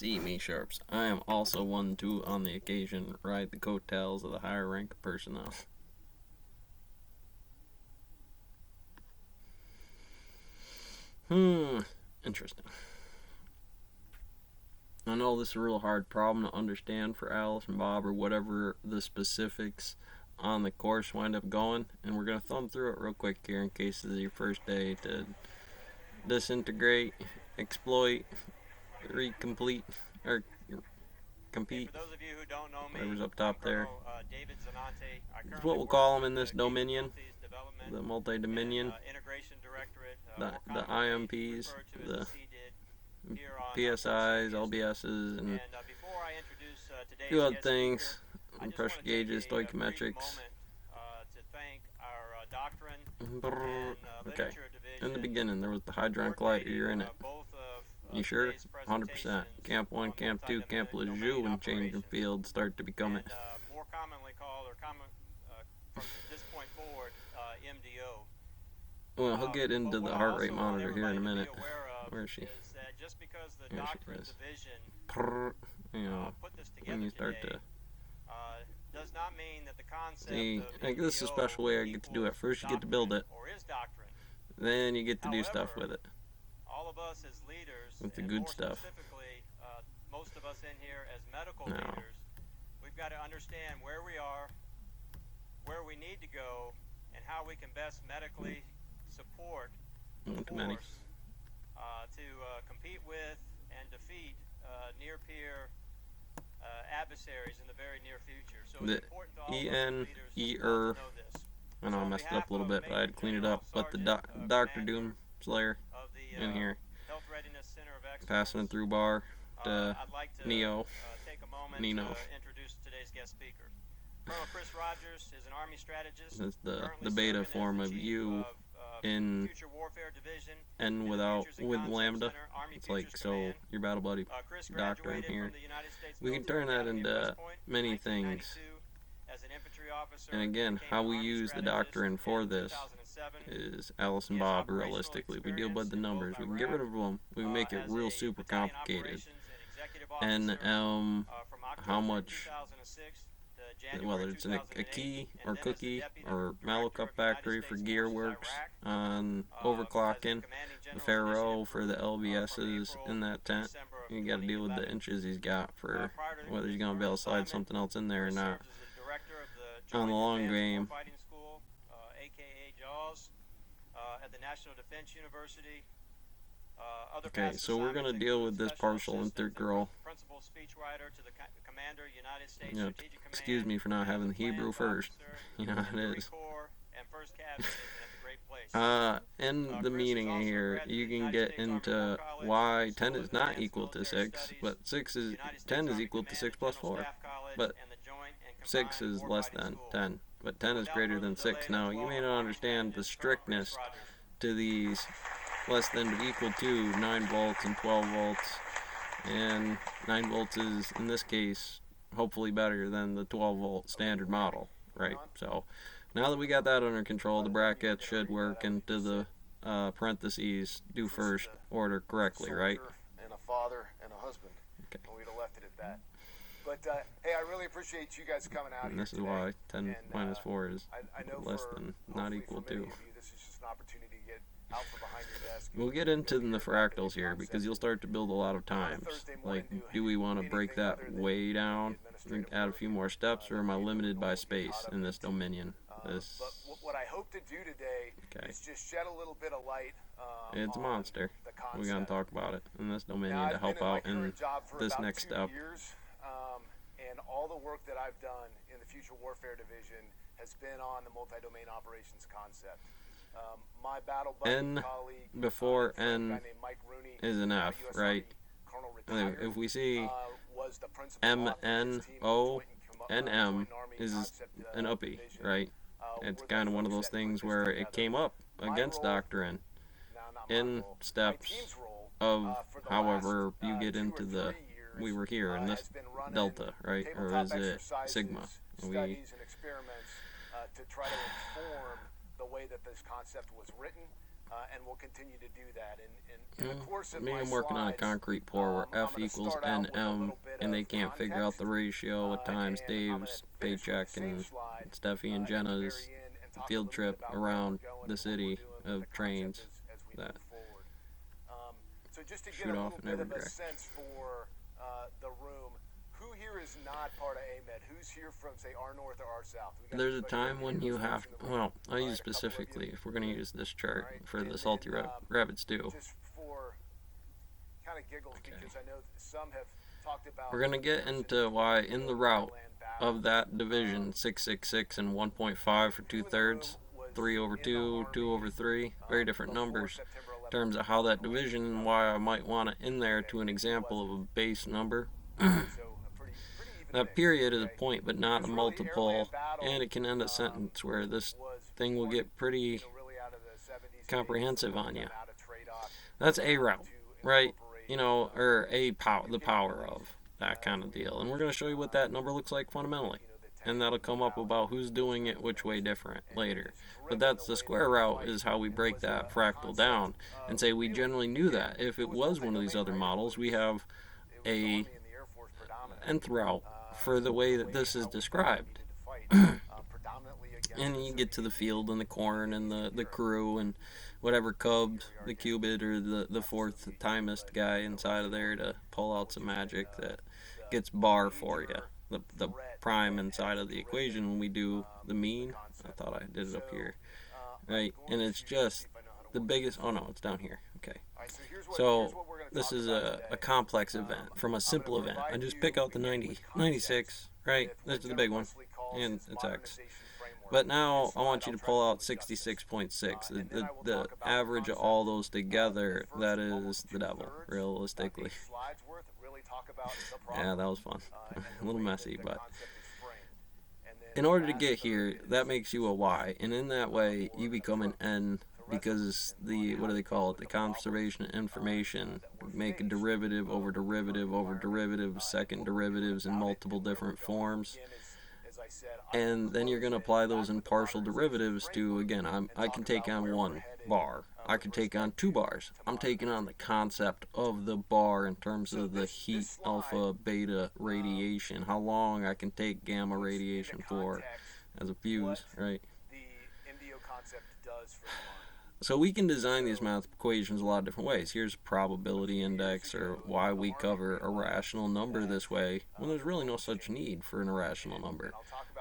See me, Sharps. I am also one to, on the occasion, ride the coattails of the higher rank personnel. Interesting. I know this is a real hard problem to understand for Alice and Bob or whatever the specifics on the course wind up going, and we're going to thumb through it real quick here in case this is your first day to disintegrate, exploit, recomplete, or compete. For those of you who don't know me, Whatever's up top there. David Zanante. It's what we'll call them in this Dominion, the multi-Dominion, Integration Directorate, the IMPs, the PSIs, LBSs, and a few other things, and pressure gauges, stoichiometrics. To thank our doctrine Okay, in the beginning there was the hydron collider. You're in it. You sure? 100%. Camp 1, Camp 2, Camp Lejeune and changing fields start to become it. More commonly called, or from this point forward, MDO. Well, he'll get into the heart rate monitor here in a minute. Where is she? Just because the There she doctrine is. division You know, put this together when you start today, to does not mean that the concept see, of like this is a MDO special way I get to do it. First you get to build it, or is doctrine. then you get to do stuff with it. All of us as leaders, With the and good more stuff. specifically, most of us in here as medical No. leaders, we've got to understand where we are, where we need to go, and how we can best medically support the Not too many. force to compete with and defeat near-peer adversaries in the very near future. So The it's important to all of us EN, leaders ER, to know this. I know I messed it up a little bit, but I had to clean it up. But the Dr. Doom Slayer Of the, in here, Health Readiness Center of Excellence. passing it through bar to I'd like to Neo. take a moment Nino. to introduce today's guest speaker. Colonel Chris Rogers is an Army strategist. That's the currently beta serving as form the of chief you of, in Future Warfare Division N in the without Futures and with Concepts Lambda. Center, Army It's Futures like so Command. your battle buddy Chris doctor in graduated here. from the United States We can Military turn that Academy at into West Point in many things. 1992 as an infantry officer, And again, became how an we Army use the strategist doctrine for in this 2007. is Alice and He has Bob operational realistically. We deal with the experience in numbers. both We can get rid of them. We can make it as real a super battalion complicated. operations and executive And officer, from how October much 2006 to January whether it's a 2008, key and or then as the cookie deputy or director Malacup of United factory for States gear Forces works Iraq, on as the overclocking, commanding the general's Pharaoh initiative for the from LBSs April in that to tent. December of You got to deal with the 2011. inches he's got for Prior to whether he's his going to be able to slide assignment, something else in there or Chris not. served as the director of the On the Joint long Advanced game. Warfighting School, aka JAWS, at the National Defense University. Other Okay, past so we're going to assignments deal include with this special partial assistant to integral. principal speechwriter to the Commander, United States Yep. Strategic Command. Excuse me for not having the Hebrew Plans first. officer You know how in the it Marine is. Corps and First Cabinet Division at the Great Place. In the Chris is meeting also a here, graduate you of the can United get States Army into War College, why 10 School is of not Advanced equal to Military 6, Studies, but 6 is United States 10 is Army equal to Command 6 and plus General 4. Staff College, But and the Joint and 6 Combined is less Warfighting than School. 10. But 10 is Without greater further than 6. delay, Now, let's you may welcome not Army understand the Strategist Colonel Chris strictness Rogers. to these less than to equal to 9 volts and 12 volts. And 9 volts is, in this case, hopefully better than the 12 volt standard model, right? So, now that we got that under control, the bracket should work into the parentheses, do first, order correctly, right? And a father and a husband. Okay. And we'd have left it at that. But hey, I really appreciate you guys coming out And here this is today. why 10 And, minus 4 is I know less for, than, not hopefully equal for many to. of you, this is just an opportunity to get out from behind your desk. We'll get into the fractals here because you'll start to build a lot of times. Like, do we want to break that way down, add a few more steps, or am I limited by space in this Dominion? But what I hope to do today Okay. is just shed a little bit of light It's a on monster. the We're going to concept. talk about it in this Now, Dominion I've to help been in my out in current job for this about next 2 step. years, and all the work that I've done in the Future Warfare Division has been on the multi-domain operations concept. My battle buddy, N colleague, before friend, a guy N named Mike Rooney, is an F, US right? Army Colonel retired, If we see was the principal author of this team of the MNO Joint and Joint M Army is Concept, an uppy, Division. right? It's We're the kind of one of folks those that put things this where it together. came up My against role- doctrine Now, not my in role, my steps team's role, of for the however last, you get 2 or into the 3 years, we were here in this has been running delta, right? Or tabletop is it exercises, sigma? We studies and experiments to try to inform the way that this concept was written and we'll continue to do that. And in the course of Maybe my I'm working on a slides, concrete pour where I'm F gonna equals start out with a NM, little bit and they of can't figure out the context, ratio at times. and I'm gonna Dave's finish with paycheck the same and slide Steffi and at the Jenna's very end and talk a field little bit trip about where around we're going the and what city we're doing with of the concept trains as we that move forward. So just to get shoot a off little in bit every of a direction. sense for the room, who here is not part of AMED? Who's here from, say, our north or our south? We got There's a anybody time from when any you of those have, folks in the room? well, I'll All use right, a couple of specifically, you. if we're going to use this chart All right, for the and salty then, rabbit stew, Just for kind of giggles, Okay. because I know some have talked about. we're going to get into why in the route of that division, 666 and 1.5 for 2/3, 3 over 2, 2 over 3, very different numbers in terms of how that division and why I might want it in there to an example of a base number. That period is a point but not a multiple, and it can end a sentence where this thing will get pretty comprehensive on you. That's a route, right? You know, or the power of that kind of deal. And we're going to show you what that number looks like fundamentally. And that'll come up about who's doing it which way different later. But that's the square route, is how we break that fractal down and say we generally knew that. If it was one of these other models, we have a nth route for the way that this is described. And you get to the field and the corn and the crew and whatever cubs, the cubit or the fourth timest guy inside of there to pull out some magic that gets bar for you. The prime inside of the equation when we do the mean. I thought I did it up here. Right? And it's just the biggest, oh no, it's down here. Okay. So this is a complex event from a simple event. I just pick out the 96, right? This is the big one, and it's X. But now I want you to pull out 66.6. The average of all those together, that is the devil, realistically. Yeah, that was fun. A little messy, but in order to get here, that makes you a Y. And in that way, you become an N because what do they call it? The conservation of information. Make a derivative over derivative over derivative, second derivatives in multiple different forms. And then you're going to apply those in partial derivatives to, again, I can take on 1 bar. I can take on 2 bars. I'm taking on the concept of the bar in terms of the heat, alpha, beta radiation, how long I can take gamma radiation for as a fuse, right? So we can design these math equations a lot of different ways. Here's a probability index, or why we cover a rational number this way when there's really no such need for an irrational number.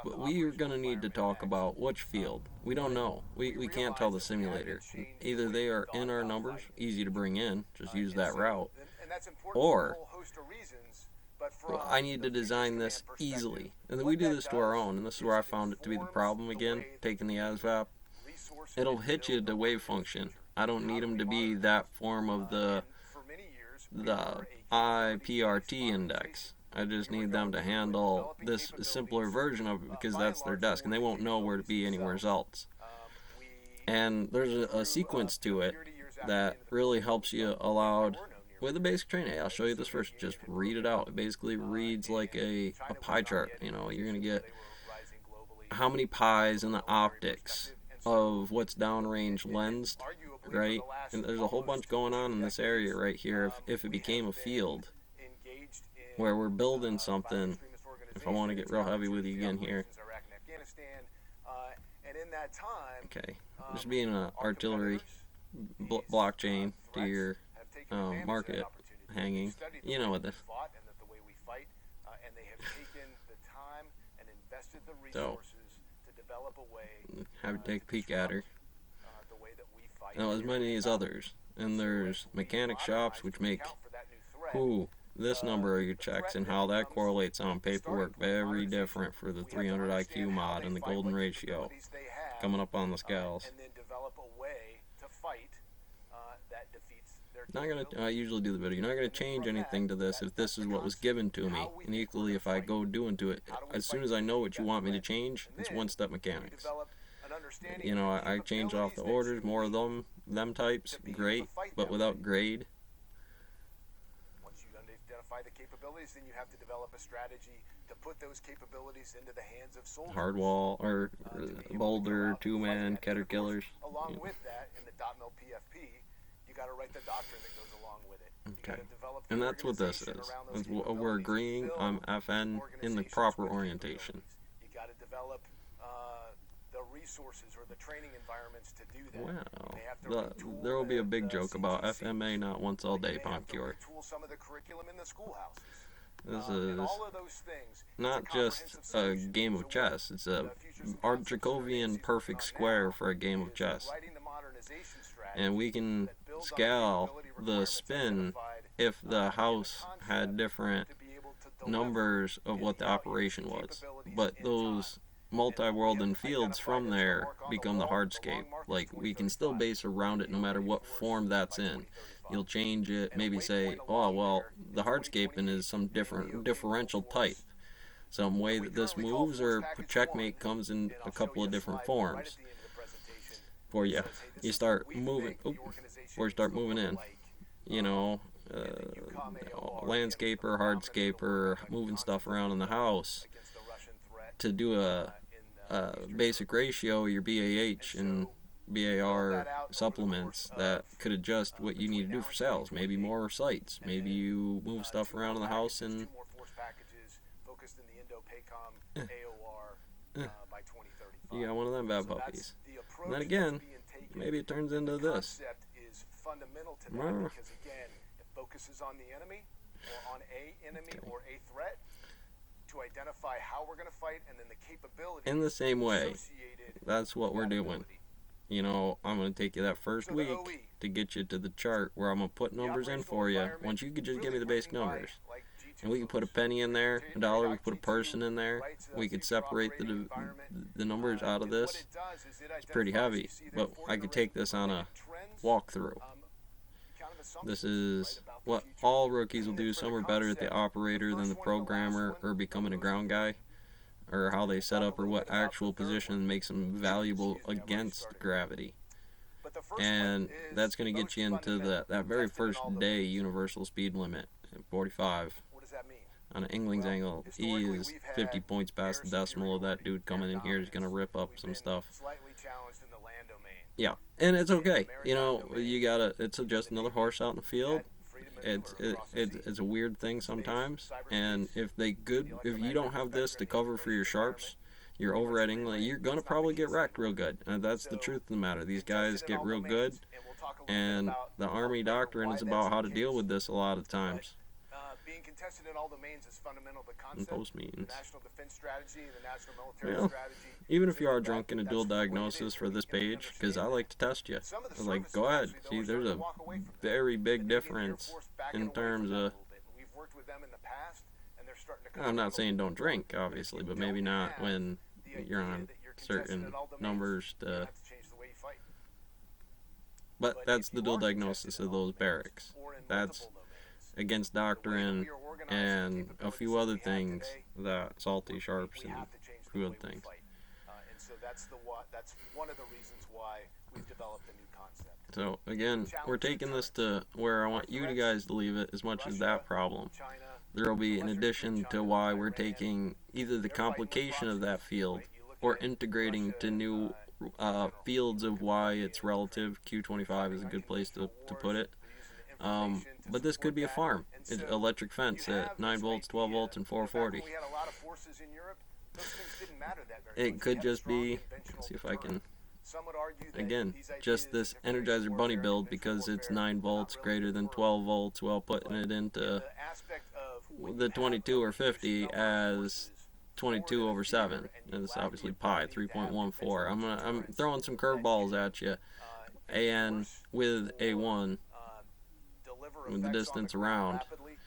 But we are going to need to talk about which field. We don't know. We can't tell the simulator. Either they are in our numbers, easy to bring in, just use that route, or I need to design this easily. And then we do this to our own, and this is where I found it to be the problem again, taking the ASVAB. It'll hit you to wave function. I don't need them to be that form of the IPRT index. I just need them to handle this simpler version of it because that's their desk, and they won't know where to be anywhere else. And there's a sequence to it that really helps you allowed with the basic training. Hey, I'll show you this first. Just read it out. It basically reads like a pie chart. You know, you're going to get how many pies in the optics of what's downrange lensed, right? And there's a whole bunch going on in this area right here. If it became a field where we're building something, if I want to get real heavy with you again here, okay, just being an artillery blockchain to your market hanging, you know what this. So have to take a peek at her. Now, as many as others, and there's mechanic shops which make this number of your checks and how that correlates on paperwork very different for the 300 IQ mod and the golden ratio coming up on the scales. Not gonna. I usually do the video. You're not gonna change anything to this if this is what was given to me. And equally, if I go doing to it, as soon as I know what you want me to change, it's one-step mechanics. You know, I change off the orders, more of them types, great, but without grade. identify the capabilities, then you have to develop a strategy to put those capabilities into the hands of soldiers. Hardwall or to be able to go boulder, out and fight two-man, that. Keter And of course, killers. Along Yeah. with that, in the .mil PFP, you got to write the doctrine that goes along with it. You Okay. gotta develop the And that's what this organization is. around those We're capabilities, agreeing build on FN in the organizations proper with orientation. capabilities. You got to develop the resources or the training environments to do that. Wow. They have to retool There will be a big the joke about CTCs. FMA not once all day, They may have to Poncure. retool some of the curriculum in the schoolhouses. This And is all of those things, not it's just comprehensive a solution. game So of what chess. It's a the futures and concepts that Arjacovian Nancy's working perfect on square now for a game of is chess. writing the modernization strategy And we can that builds on the scale capability the requirements spin identified, if in the the house concept had different to be able to deliver numbers of in what the out years operation was. capabilities But in those time. multi-world and And fields identified from as the there mark on the become the wall, the hardscape. long mark is Like, we can still 2035. base around it no matter what form that's in. You'll change it, And a maybe say, waypoint oh, along well, there the in hardscaping is some 2028, different the differential force type. Some way we that this currently call moves, force or package checkmate 1, comes in and a I'll couple show of you a different slide right forms at the end of the presentation for that you. says, hey, this You is start what we moving, think the organization before you needs start to look moving in, like, you know, in the UCOM AOR, landscaper, against the hardscaper, predominant moving concept stuff of around in the house. against the Russian threat, To do a in basic ratio, your BAH and so BAR supplements that could adjust what you need to do for sales. Maybe more sites. Maybe you move stuff around in the house and 2 more force packages focused in the Indo-PACOM AOR by 2035. you got one of them bad So that's puppies. the approach And then that's again, being taken. maybe it turns And into the this. concept is fundamental to that Well. because again, it focuses on the enemy or on a enemy or a threat to identify how we're going to fight and then the capability In the same way, associated that's what with we're that doing. ability. You know, I'm going to take you that first So the week OE, to get you to the chart where I'm going to put the numbers in operational for you. environment, Once you could just give really me the basic written by, numbers. like, G2 And we can put a folks. penny in there, a dollar, we can put a person in there. Right, so We that's could future separate operating environment. the numbers out of And what this. it does is it It's pretty identifies, heavy, you see there, but for I could the take this on a related trends, walkthrough. kind of assumptions, This is right, about the what future. all rookies will And then do. for Some the are better at the concept, operator than the first one and the last programmer one, or becoming a those ground guy, or how they set up or what actual position makes them valuable against gravity. But the first And one is that's going to most get you into fundamental, that very tested in first all day domains. universal speed limit, 45. What does that mean? On an Engling's Well, angle, E historically, is we've had 50 points past the air decimal of that dude coming in here is going to rip up We've some been stuff. Slightly challenged in the land domain. Yeah, and it's okay. You know, you gotta. It's just another horse out in the field. It's a weird thing sometimes. And if you don't have this to cover for your sharps, your overheading, like, you're gonna probably get wrecked real good. And that's the truth of the matter. These guys get real good, and the Army doctrine is about how to deal with this a lot of times. Being contested in all domains is fundamental to In concept. post The meetings. national defense strategy and the national military Well, strategy. even if you are That- drunk in a that's dual the way it is diagnosis for when this you can page, because I understand like to test you. Some of the I was like, services, go ahead. actually, though, See, are there's starting a to walk away from that. very They're big taking the Air difference Force backing in away from terms that a of. little bit. We've worked with them in the past, and they're starting to come I'm around not a saying little don't bit drink, more. obviously, If but you maybe don't not have when the you're idea on that you're contested certain in all domains, numbers you're gonna to. have to change the way you fight. But that's if the you dual are diagnosis contested in of all those domains barracks. or in That's multiple domains, against the way that doctrine we are organized and the a capabilities few that other we have things today, that salty sharps we and have to change the few way other we things. fight. And so that's one of the reasons why we've developed a new concept. So again, we're taking this to where I want you guys to leave it as much as that problem. China, There will be an addition to why we're taking either the complication of that field or integrating to new fields of why it's relative. Q25 is a good place to put it. But this could be a farm. It's electric fence at 9 volts, 12 volts, and 440. we had a lot of forces in Europe, those things didn't matter that very much. It could They had a just strong be, conventional let's see if I can, deterrent. Some would argue that again, these just ideas this of information Energizer Bunny warfare, build conventional because it's warfare, 9 not volts really greater than work. 12 volts while putting it into The aspect of when the you have 22 or a 50 reduced number of as forces 22 more over than 7. and you And it's lack the obviously pi, ability to have 3.14. I'm deterrence throwing some that curveballs can, at you. uh, And enforce with or, A1, deliver with the effects on distance ground around, rapidly,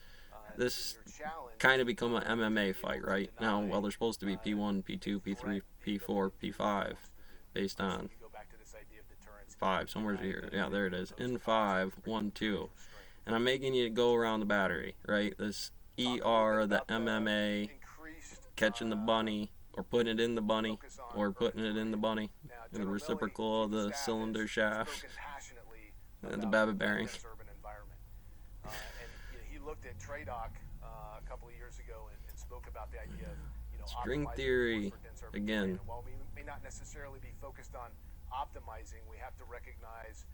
this then your challenge kind of become an MMA is to be fight, able to right? Now, deny, well, they're supposed to be P1, P2, P3, P4, P5, based so on you go back to this idea of deterrence, 5, somewhere deny here. the Yeah, there it is. In 5, 1, 2. restraint. And I'm making you go around the battery, right? This Talk a little ER, bit the about MMA, increased, catching the bunny, or putting it in the bunny, focus on or putting it in the bunny, Now, the General reciprocal of Milley, the staff, cylinder has shaft, spoken passionately and the about babbitt bearing. this urban environment. And he looked at TRADOC a couple of years ago and spoke about the idea of, String optimizing theory, force for dense urban again. terrain. And while we may not necessarily be focused on optimizing, we have to recognize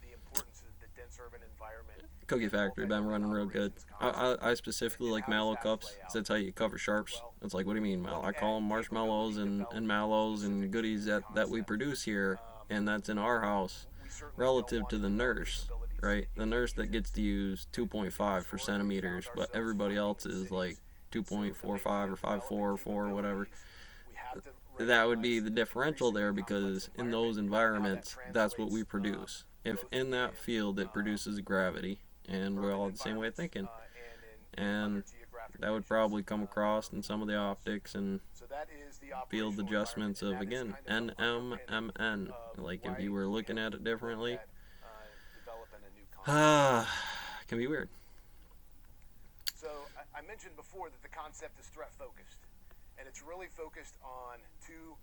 the importance of the dense urban environment. Cookie Factory been running real good. I specifically like mallow cups, 'cause that's how you cover sharps. It's like, what do you mean mallow? I call them marshmallows and mallows and goodies that we produce here, and that's in our house, relative to the nurse, right? The nurse that gets to use 2.5 for centimeters, but everybody else is like 2.45 or 5.4 or 4 or whatever. That would be the differential there, because in those environments, that's what we produce. If in that field it produces gravity, and we're all the same way of thinking, and that would probably come across in some of the optics and field adjustments of, again, NMMN. Like if you were looking at it differently, can be weird. So I mentioned before that the concept is threat focused, and it's really focused on two